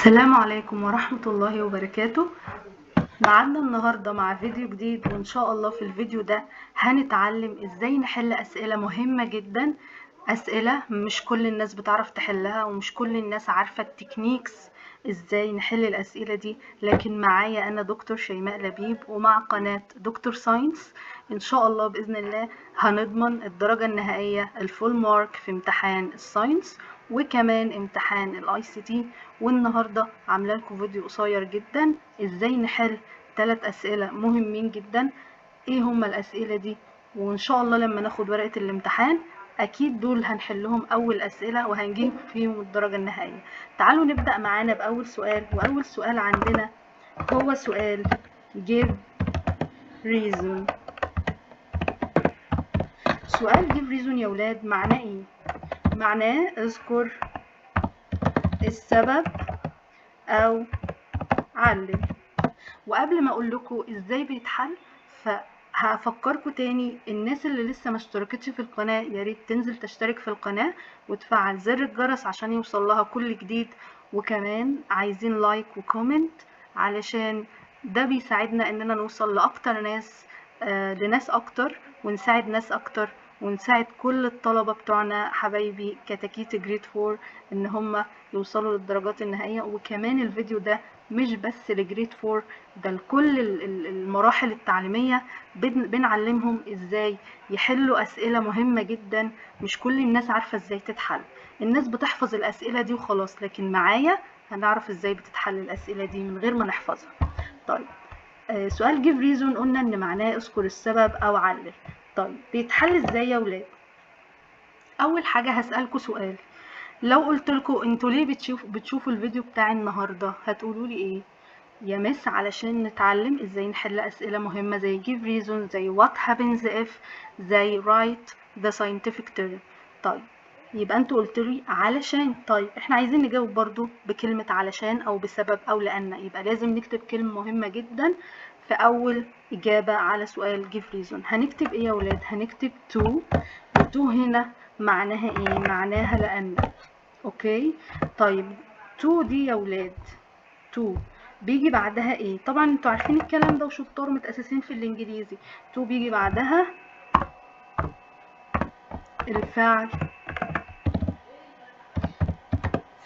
السلام عليكم ورحمة الله وبركاته. معادنا النهاردة مع فيديو جديد، وإن شاء الله في الفيديو ده هنتعلم إزاي نحل أسئلة مهمة جدا. أسئلة مش كل الناس بتعرف تحلها، ومش كل الناس عارفة التكنيكس إزاي نحل الأسئلة دي. لكن معايا أنا دكتور شيماء لبيب، ومع قناة دكتور ساينس إن شاء الله بإذن الله هنضمن الدرجة النهائية الفول مارك في امتحان الساينس وكمان امتحان الاي سي تي. والنهارده عامله لكم فيديو قصير جدا ازاي نحل 3 اسئله مهمين جدا. ايه هما الاسئله دي؟ وان شاء الله لما ناخد ورقه الامتحان اكيد دول هنحلهم اول اسئله وهنجيب فيهم الدرجه النهائيه. تعالوا نبدا معانا باول سؤال، واول سؤال عندنا هو سؤال give reason. سؤال give reason يا ولاد معناه ايه؟ معناه اذكر السبب او علل. وقبل ما اقول لكم ازاي بيتحل فهفكركم تاني، الناس اللي لسه ما اشتركتش في القناه يا ريت تنزل تشترك في القناه وتفعل زر الجرس عشان يوصل لها كل جديد. وكمان عايزين لايك وكومنت علشان ده بيساعدنا اننا نوصل لاكتر ناس، لناس اكتر، ونساعد ناس اكتر، ونساعد كل الطلبة بتوعنا حبايبي كتاكيت جريد 4 ان هم يوصلوا للدرجات النهائية. وكمان الفيديو ده مش بس لجريد 4، ده لكل المراحل التعليمية. بنعلمهم ازاي يحلوا اسئلة مهمة جدا مش كل الناس عارفة ازاي تتحل. الناس بتحفظ الاسئلة دي وخلاص، لكن معايا هنعرف ازاي بتتحل الاسئلة دي من غير ما نحفظها. طيب سؤال give reason قلنا ان معناه اذكر السبب او علل. طيب بيتحل ازاي يا ولاد؟ اول حاجة هسألكوا سؤال، لو قلت لكم انتوا ليه بتشوفوا الفيديو بتاعي النهاردة هتقولوا لي ايه؟ يا مس علشان نتعلم ازاي نحل اسئلة مهمة زي give reason، زي what happens if، زي write the scientific term. طيب يبقى انتوا قلت لي علشان. طيب احنا عايزين نجاوب برضو بكلمة علشان او بسبب او لان، يبقى لازم نكتب كلمة مهمة جدا في اول اجابة على سؤال give reason. هنكتب ايه يا ولاد؟ هنكتب to. و to هنا معناها ايه؟ معناها لان. اوكي طيب to دي يا ولاد، to بيجي بعدها ايه؟ طبعا انتوا عارفين الكلام ده وشطار متأسسين في الانجليزي. to بيجي بعدها الفعل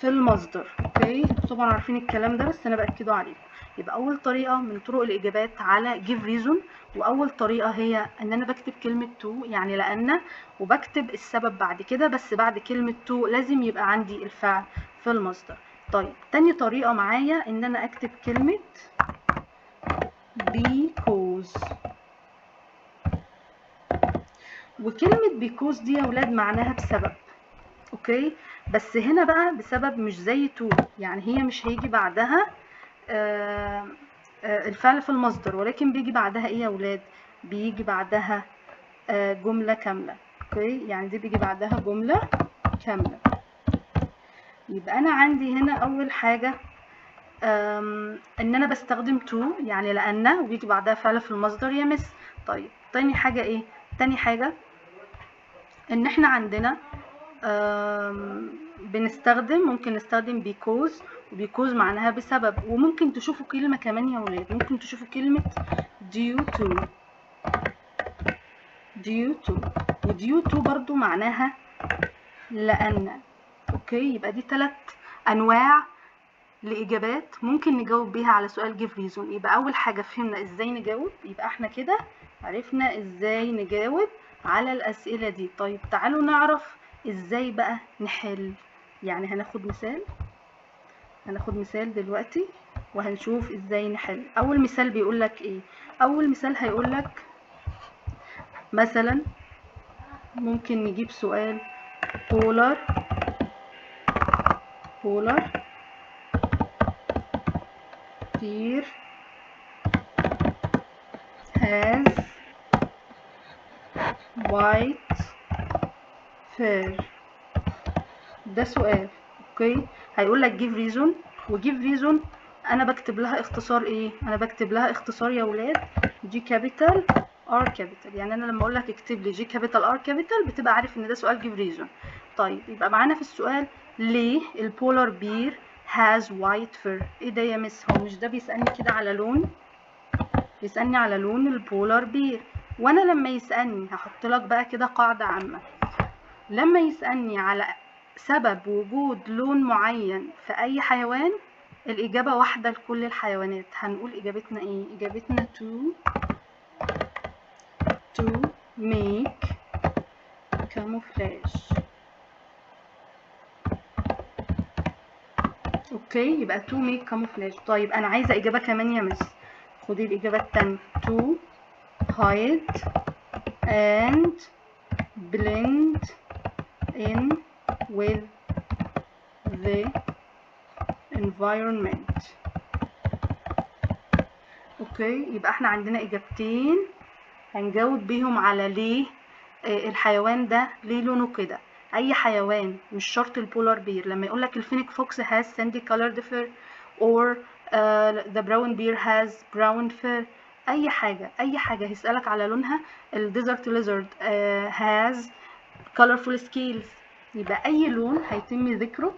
في المصدر. اوكي انتوا طبعا عارفين الكلام ده بس انا باكده عليكم. يبقى اول طريقه من طرق الاجابات على give reason، واول طريقه هي ان انا بكتب كلمه to يعني لان، وبكتب السبب بعد كده، بس بعد كلمه to لازم يبقى عندي الفعل في المصدر. طيب تاني طريقه معايا ان انا اكتب كلمه because. وكلمة because دي يا ولاد معناها بسبب. اوكي بس هنا بقى بسبب مش زي to، يعني هي مش هيجي بعدها الفعل في المصدر، ولكن بيجي بعدها ايه يا ولاد؟ بيجي بعدها جملة كاملة. اوكي يعني دي بيجي بعدها جملة كاملة. يبقى انا عندي هنا اول حاجة ان انا بستخدم to يعني لان، وبيجي بعدها فعل في المصدر يا مس. طيب تاني حاجة ايه؟ تاني حاجة ان احنا عندنا ممكن نستخدم because، وبيكوز معناها بسبب. وممكن تشوفوا كلمة كمان يا ولاد، ممكن تشوفوا كلمة due to. وديو تو برضو معناها لأن. اوكي يبقى دي 3 انواع لإجابات ممكن نجاوب بيها على سؤال give reason. يبقى أول حاجة فهمنا إزاي نجاوب، يبقى احنا كده عرفنا إزاي نجاوب على الأسئلة دي. طيب تعالوا نعرف إزاي بقى نحل. يعني هناخد مثال دلوقتي وهنشوف إزاي نحل. أول مثال بيقولك إيه؟ أول مثال هيقولك مثلا ممكن نجيب سؤال polar bear has white fur. ده سؤال. اوكي هيقول لك give reason، وgive reason انا بكتب لها اختصار ايه؟ انا بكتب لها اختصار يا ولاد G capital R capital. يعني انا لما اقول لك اكتب لي G capital R capital بتبقى عارف ان ده سؤال give reason. طيب يبقى معانا في السؤال ليه البولار بير has white fur. ايه ده يا مس؟ هو مش ده بيسألني كده على لون؟ بيسألني على لون البولار بير. وانا لما يسألني هحط لك بقى كده قاعدة عامة، لما يسألني على سبب وجود لون معين في اي حيوان الإجابة واحدة لكل الحيوانات. هنقول إجابتنا إيه؟ إجابتنا to make camouflage. أوكي، يبقى to make camouflage. طيب أنا عايزة إجابة كمان يا مس. خدي الإجابة التانية to hide and blend in with the environment. اوكي، يبقى احنا عندنا اجابتين هنجاوب بيهم على ليه الحيوان ده ليه لونه كده. اي حيوان مش شرط البولار بير. لما يقولك الفينيك فوكس has sandy colored fur or the brown bear has brown fur، اي حاجه هيسألك على لونها. الديزرت lizard has colorful scales. يبقى اي لون هيتم ذكره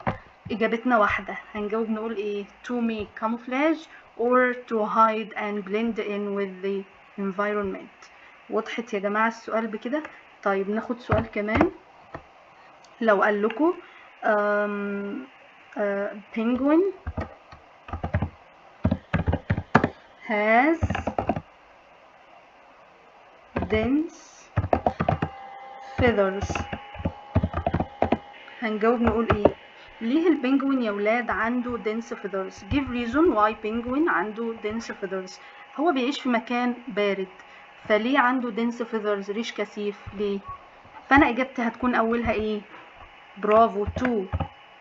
اجابتنا واحده، هنجاوب نقول ايه؟ to make camouflage or to hide and blend in with the environment. وضحت يا جماعه السؤال بكده؟ طيب ناخد سؤال كمان. لو قال لكم penguin has dense feathers، هنجاوب نقول ايه؟ ليه البنجوين يا ولاد عنده dense feathers؟ give reason why penguin عنده dense feathers. هو بيعيش في مكان بارد، فليه عنده dense feathers؟ ريش كثيف. ليه؟ فانا اجابتي هتكون اولها ايه؟ برافو to،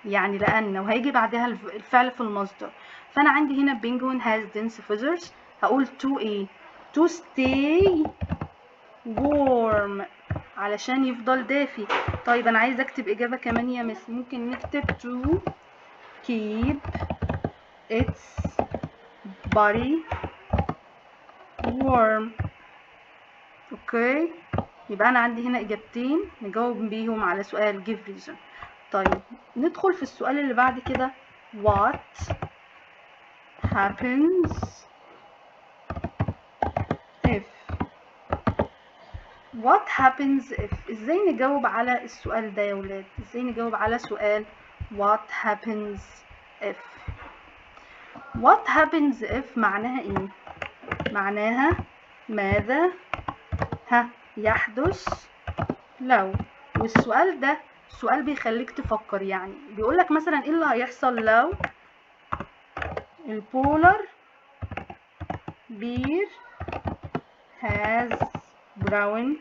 يعني لان، وهيجي بعدها الفعل في المصدر. فانا عندي هنا penguin has dense feathers، هقول to ايه؟ to stay warm، علشان يفضل دافي. طيب انا عايزه اكتب اجابه كمان يا مس. ممكن نكتب to keep its body warm. اوكي، يبقى انا عندي هنا اجابتين نجاوب بيهم على سؤال give reason. طيب ندخل في السؤال اللي بعد كده. what happens if. what happens if، ازاي نجاوب على السؤال ده يا ولاد؟ ازاي نجاوب على سؤال what happens if؟ what happens if معناها ايه؟ معناها ماذا يحدث لو. والسؤال ده سؤال بيخليك تفكر، يعني بيقولك مثلا ايه اللي هيحصل لو البولار bear has brown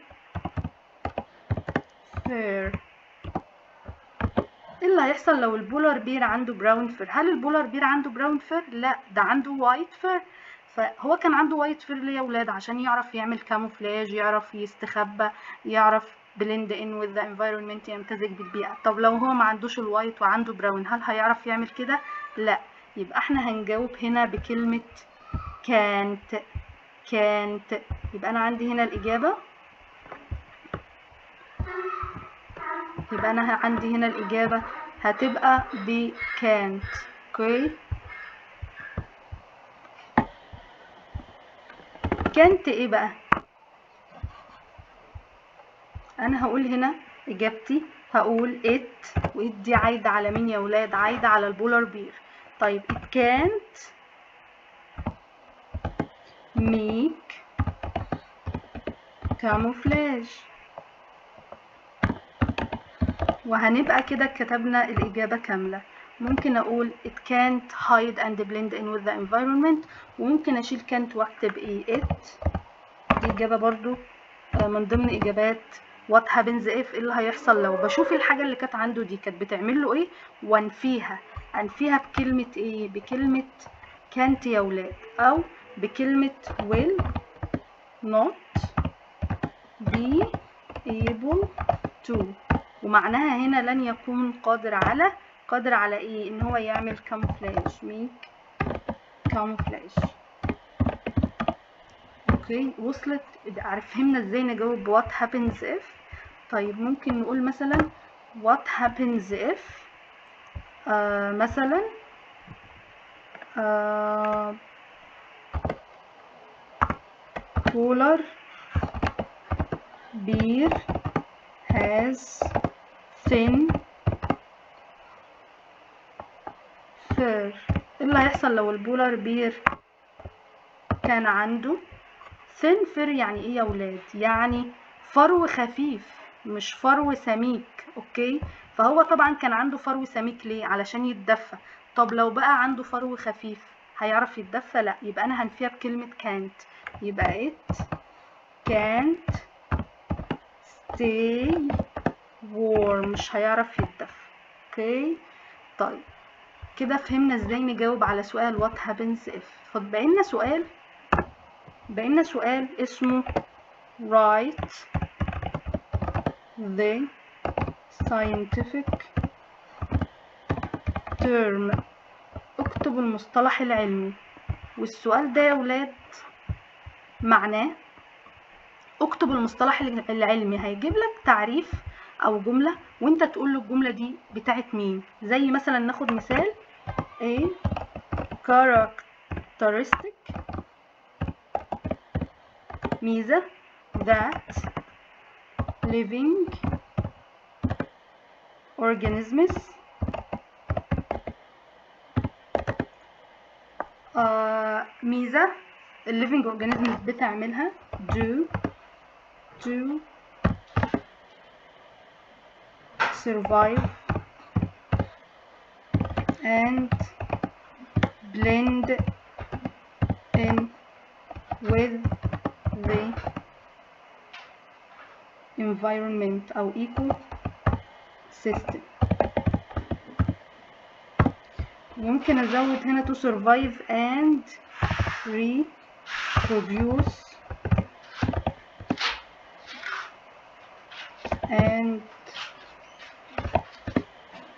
fur. ايه اللي هيحصل لو البولار بير عنده براون فير؟ هل البولار بير عنده براون فير؟ لا، ده عنده وايت فير. فهو كان عنده وايت فير ليه يا ولاد؟ عشان يعرف يعمل كاموفلاج، يعرف يستخبى، يعرف blend in with the environment، يمتزج بالبيئة. طب لو هو ما عندوش الوايت وعنده براون، هل هيعرف يعمل كده؟ لا. يبقى احنا هنجاوب هنا بكلمة can't. يبقى انا عندي هنا الإجابة، هتبقى ب can't. اوكي، can't ايه بقى؟ انا هقول هنا اجابتي، هقول it، و it دي عايدة على مين يا ولاد؟ عايدة على البولار بير. طيب it can't make camouflage، وهنبقى كده كتبنا الإجابة كاملة. ممكن أقول it can't hide and blend in with the environment، وممكن أشيل can't وأكتب إيه؟ it. دي إجابة برضو من ضمن إجابات what happens if. إيه اللي هيحصل لو؟ بشوف الحاجة اللي كانت عنده دي كانت بتعمل له إيه وأنفيها. أنفيها بكلمة إيه؟ بكلمة can't يا ولاد، أو بكلمة will not be able to، ومعناها هنا لن يكون قادر على ايه؟ ان هو يعمل كاموفلاج، make camouflage. اوكي، وصلت؟ فهمنا ازاي نجاوب what happens if. طيب ممكن نقول مثلا what happens if مثلا polar bear has thin fur. ايه اللي هيحصل لو البولار بير كان عنده thin fur؟ يعني ايه يا ولاد؟ يعني فرو خفيف مش فرو سميك. اوكي، فهو طبعا كان عنده فرو سميك ليه؟ علشان يتدفى. طب لو بقى عنده فرو خفيف هيعرف يتدفى؟ لا، يبقى انا هنفيها بكلمة can't. يبقى it can't stay warm، مش هيعرف يتدفى. اوكي، طيب كده فهمنا ازاي نجاوب على سؤال what happens if. فبقى لنا سؤال اسمه write the scientific term. اكتب المصطلح العلمي. والسؤال ده يا ولاد معناه اكتب المصطلح العلمي، هيجيب لك تعريف او جملة وانت تقول له الجملة دي بتاعت مين. زي مثلا ناخد مثال a characteristic، ميزة that living organisms ميزة living organisms بتعملها do to survive and blend in with the environment أو ecosystem. ممكن أزود هنا to survive and reproduce and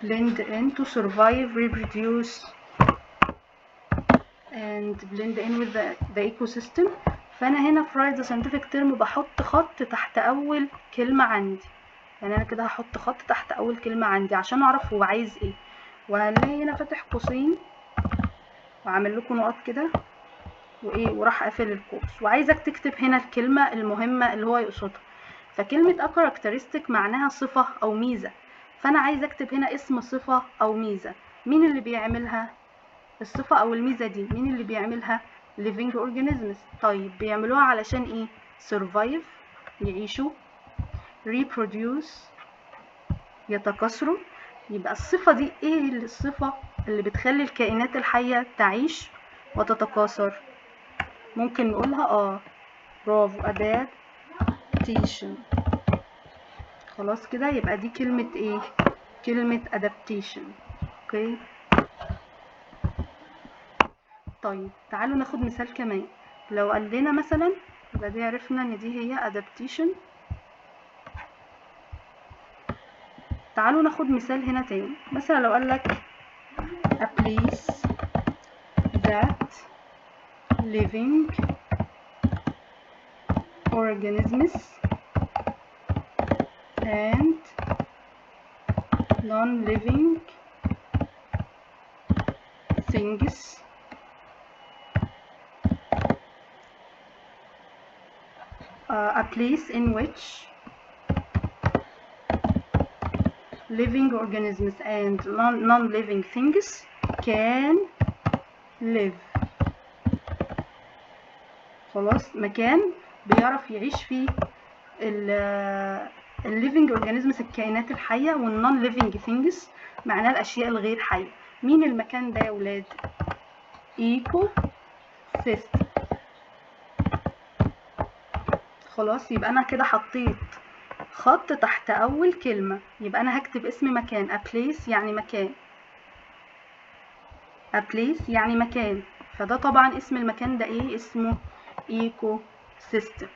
blend in. to survive, reproduce and blend in with the ecosystem. فأنا هنا في write the scientific term بحط خط تحت أول كلمة عندي. يعني أنا كده هحط خط تحت أول كلمة عندي عشان أعرف هو عايز إيه. وهنلاقي هنا فاتح قوسين وعامل لكم نقط كده وإيه، وراح قافل القوس، وعايزك تكتب هنا الكلمة المهمة اللي هو يقصدها. فكلمة a characteristic معناها صفة أو ميزة، فأنا عايزة أكتب هنا اسم صفة أو ميزة. مين اللي بيعملها؟ الصفة أو الميزة دي مين اللي بيعملها؟ living organisms. طيب بيعملوها علشان إيه؟ survive يعيشوا، reproduce يتكاثروا. يبقى الصفة دي إيه الصفة اللي بتخلي الكائنات الحية تعيش وتتكاثر؟ ممكن نقولها برافو adaptation. خلاص كده، يبقى دي كلمة إيه؟ كلمة adaptation. أوكي، طيب تعالوا ناخد مثال كمان. لو قال لنا مثلا، يبقى دي عرفنا ان دي هي adaptation. تعالوا ناخد مثال هنا تاني. مثلا لو قال لك a place that living organisms and non-living things a place in which living organisms and non-living things can live. خلاص، مكان بيعرف يعيش فيه living organisms الكائنات الحية، non living things معناه الأشياء الغير حية. مين المكان ده يا ولاد؟ ecosystem. خلاص، يبقى أنا كده حطيت خط تحت أول كلمة. يبقى أنا هكتب اسم مكان a place يعني مكان، a place يعني مكان. فده طبعا اسم المكان ده إيه؟ اسمه ecosystem.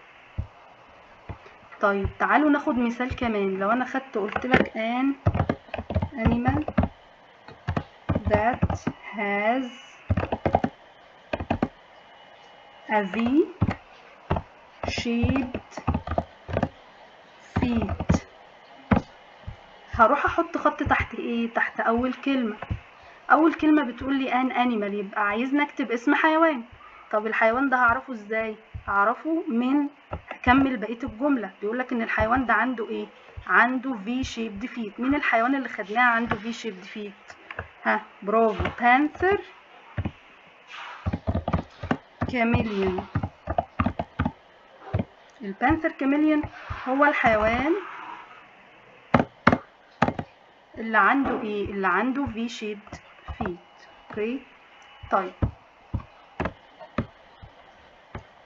طيب تعالوا ناخد مثال كمان. لو أنا خدت قلت لك an animal that has a V-shaped feet، هروح احط خط تحت ايه؟ تحت اول كلمة. اول كلمه بتقول لي ان انيمال، يبقى عايزني اكتب اسم حيوان. طب الحيوان ده هعرفه ازاي؟ هعرفه من، هكمل بقيه الجمله. بيقول لك ان الحيوان ده عنده ايه؟ عنده في شيبد فيت. مين الحيوان اللي خدناه عنده في شيبد فيت؟ ها برافو، بانثر كاميليون. البانثر كاميليون هو الحيوان اللي عنده ايه؟ اللي عنده في شيبد فيت. اوكي طيب،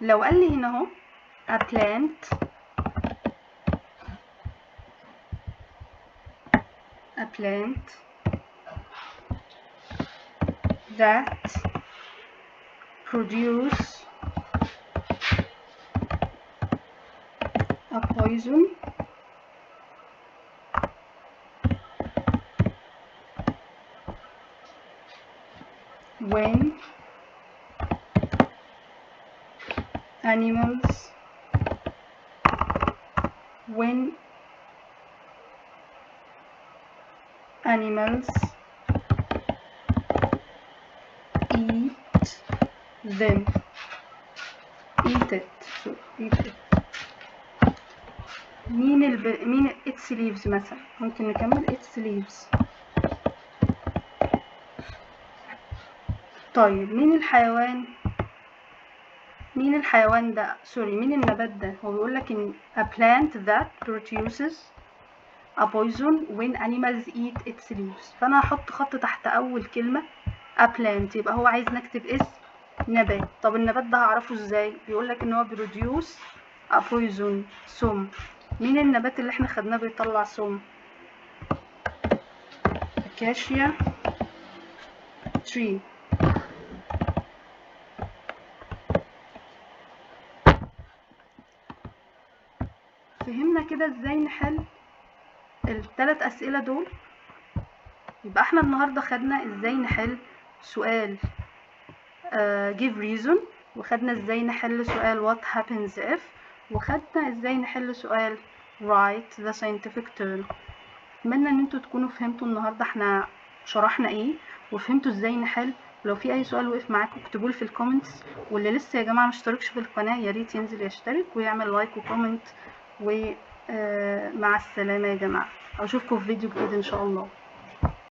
لو قال لي هنا اهو a plant that produce a poison when animals eat them. eat it. مين its leaves مثلا؟ ممكن نكمل its leaves. طيب مين الحيوان ده، سوري، مين النبات ده؟ هو بيقول لك ان a plant that produces a poison when animals eat its leaves. فانا هحط خط تحت اول كلمه a plant، يبقى هو عايز نكتب اسم نبات. طب النبات ده هعرفه ازاي؟ بيقول لك ان هو produce a poison، سم. مين النبات اللي احنا خدناه بيطلع سم؟ acacia tree. فهمنا كده ازاي نحل الثلاث اسئله دول. يبقى احنا النهارده خدنا ازاي نحل سؤال give reason، وخدنا ازاي نحل سؤال what happens if، وخدنا ازاي نحل سؤال write the scientific term. اتمنى ان انتوا تكونوا فهمتوا النهارده احنا شرحنا ايه، وفهمتوا ازاي نحل. ولو في اي سؤال وقف معاكم اكتبوه في الكومنتس. واللي لسه يا جماعه مشتركش في القناه يا ريت ينزل يشترك ويعمل لايك وكومنت. ومع السلامه يا جماعه، اشوفكم في فيديو جديد ان شاء الله.